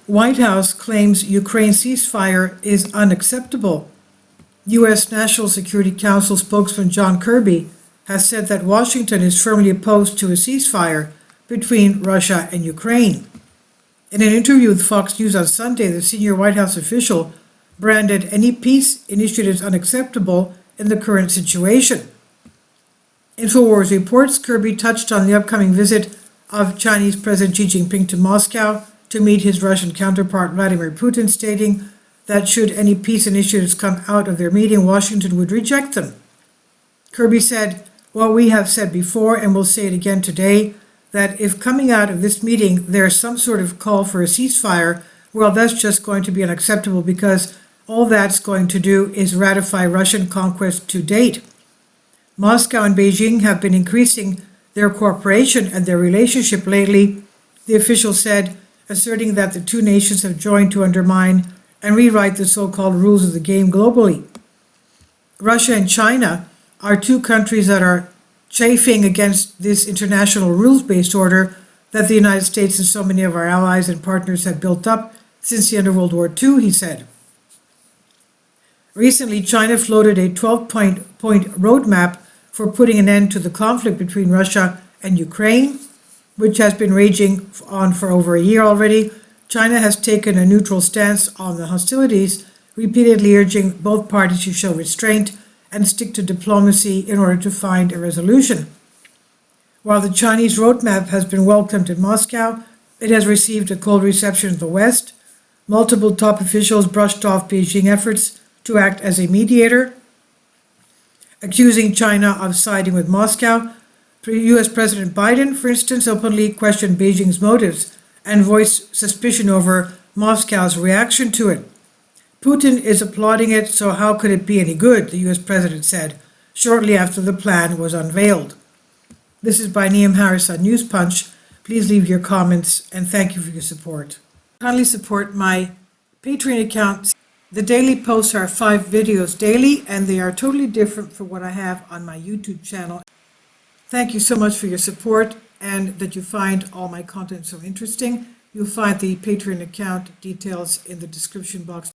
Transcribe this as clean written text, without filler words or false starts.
White House claims Ukraine ceasefire is unacceptable. U.S. National Security Council spokesman John Kirby has said that Washington is firmly opposed to a ceasefire between Russia and Ukraine. In an interview with Fox News on Sunday, the senior White House official branded any peace initiatives unacceptable in the current situation. InfoWars reports Kirby touched on the upcoming visit of Chinese President Xi Jinping to Moscow to meet his Russian counterpart Vladimir Putin, stating that should any peace initiatives come out of their meeting, Washington would reject them. Kirby said, "What we have said before, and we'll say it again today, that if coming out of this meeting there's some sort of call for a ceasefire, well, that's just going to be unacceptable because all that's going to do is ratify Russian conquest to date." Moscow and Beijing have been increasing their cooperation and their relationship lately, the official said, asserting that the two nations have joined to undermine and rewrite the so-called rules of the game globally. Russia and China are two countries that are chafing against this international rules-based order that the United States and so many of our allies and partners have built up since the end of World War II, he said. Recently, China floated a 12-point roadmap for putting an end to the conflict between Russia and Ukraine, which has been raging on for over a year already. China has taken a neutral stance on the hostilities, repeatedly urging both parties to show restraint and stick to diplomacy in order to find a resolution. While the Chinese roadmap has been welcomed in Moscow, it has received a cold reception in the West. Multiple top officials brushed off Beijing efforts to act as a mediator, accusing China of siding with Moscow. U.S. President Biden, for instance, openly questioned Beijing's motives and voiced suspicion over Moscow's reaction to it. Putin is applauding it, so how could it be any good, the U.S. president said, shortly after the plan was unveiled. This is by Neam Harris on News Punch. Please leave your comments, and thank you for your support. Kindly support my Patreon account. The daily posts are 5 videos daily, and they are totally different from what I have on my YouTube channel. Thank you so much for your support and that you find all my content so interesting. You'll find the Patreon account details in the description box.